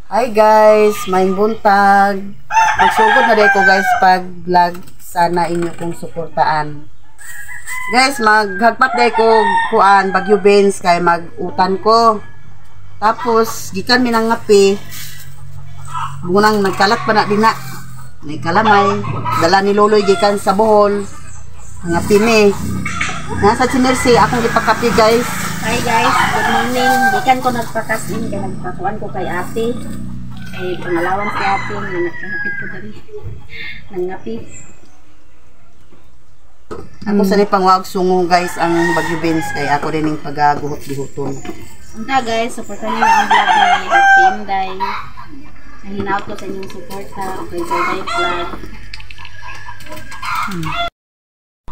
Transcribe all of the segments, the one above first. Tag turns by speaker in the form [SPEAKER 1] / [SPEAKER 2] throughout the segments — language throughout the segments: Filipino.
[SPEAKER 1] Hi guys, maing buntag. Magsugod na rin ko guys pag vlog. Sana inyo kong suportaan. Guys, maghagpat day ko kuan Bagyo Beans kay mag-utan ko. Tapos gikan mi nang ngapi. Munang nagkalat pa na dina. May kalamay, dala ni Loloy gikan sa Bohol. Ngapi mi. Nasa Chinersi akong ipakapi guys.
[SPEAKER 2] Hi guys, good morning. Gikan ko nagpakasin kay nagpakuan ko kay ate. Ay pangalawan si ate nga nagkahapit ko dali. Nangapi.
[SPEAKER 1] Ako sa ni pangwag sungo guys ang Bagyo Beans kay ako rin yung pagaguhot-guhoton.
[SPEAKER 2] Unta guys, supportan niyo ang vlog ni Ate Inday. Hinaut ko sa inyong suporta kay Inday Vlog.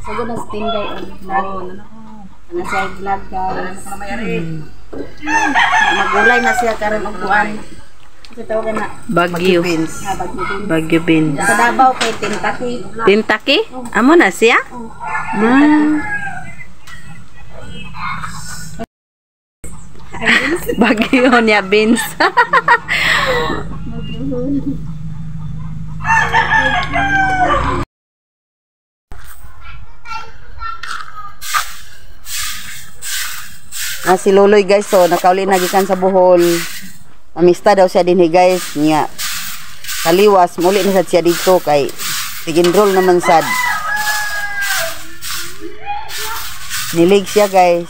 [SPEAKER 2] Sagod na sa Inday ang vlog. Ano siya vlog guys. Magulay na siya karon og buwan. Kasi tawagan na
[SPEAKER 1] Bagyo Beans.
[SPEAKER 3] Bagyo Beans.
[SPEAKER 2] sa Davao kay Tintaki.
[SPEAKER 3] Tintaki? Amo na siya? Bagyo niya Beans.
[SPEAKER 1] Si Loloy guys, so nakauli na gikan sa Bohol. Mamista daw siya din guys niya. Kaliwas muli na sad siya dito kay tiginrol naman sad. Nilig siya guys.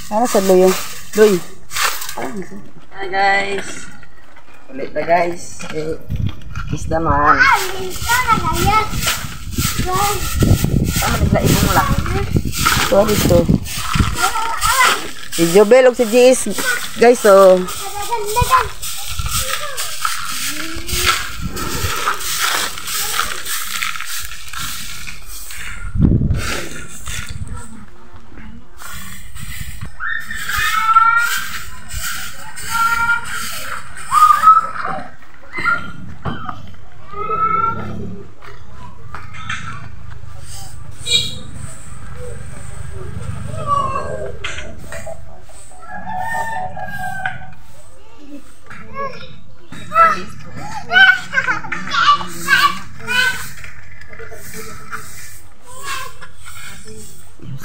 [SPEAKER 1] Para sa Loy. Loy. Hi guys. Ulit na guys. Kiss naman. Ano nagla ibong lang. So dito. Si Jobel o si Jis guys so.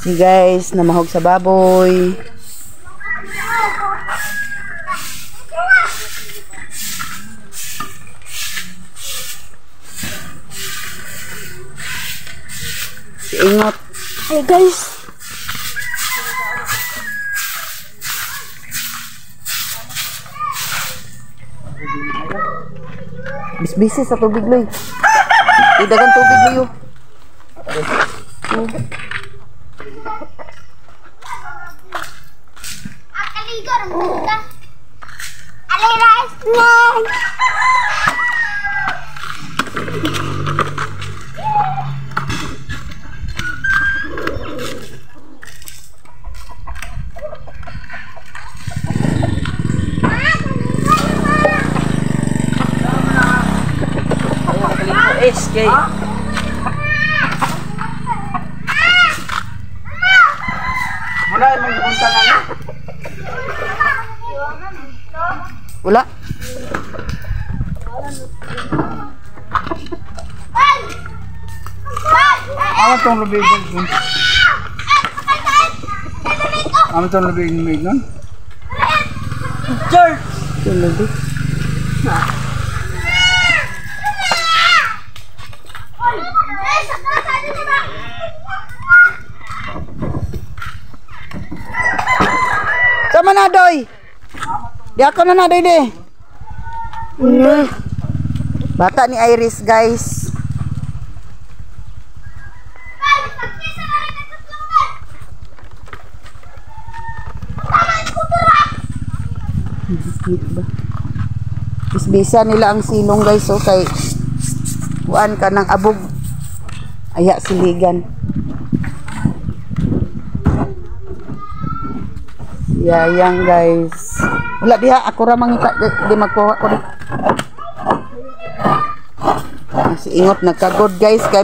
[SPEAKER 1] Si guys, namahog sa baboy. Si Ingot. Hey guys. Bisbisi sa tubig loy. Idagan tubig loy.
[SPEAKER 3] SK.
[SPEAKER 1] Wala yung magpunta na. Wala.
[SPEAKER 4] Ano itong lubig nun? Ano itong lubig nun?
[SPEAKER 1] George! Yung lubig. Sama na doy. Di ako na doy de. Bata ni Iris guys. Bisbisa nila ang silong guys so kay kuan ka ng abog. Aya siligan. Yayang guys. Wala diha ako ra mangita di magkuha ko di. Si Ingot nagkagod guys kay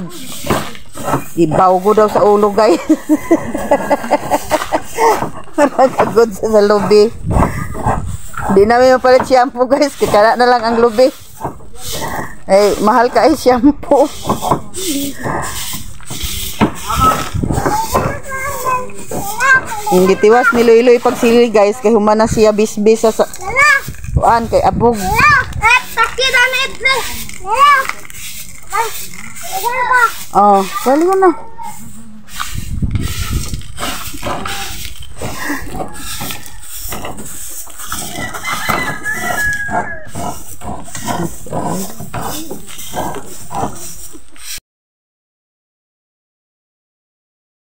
[SPEAKER 1] ibaw ko daw sa ulo guys. Nagagod sa lobby. Di namin mapalit shampoo guys. Kikala na lang ang lobby. Eh, mahal ka eh shampoo. Yung gitiwas ni Loy pag sili guys. Kay humana siya bisbis sa kuan kay abog. Oh, bali ko na.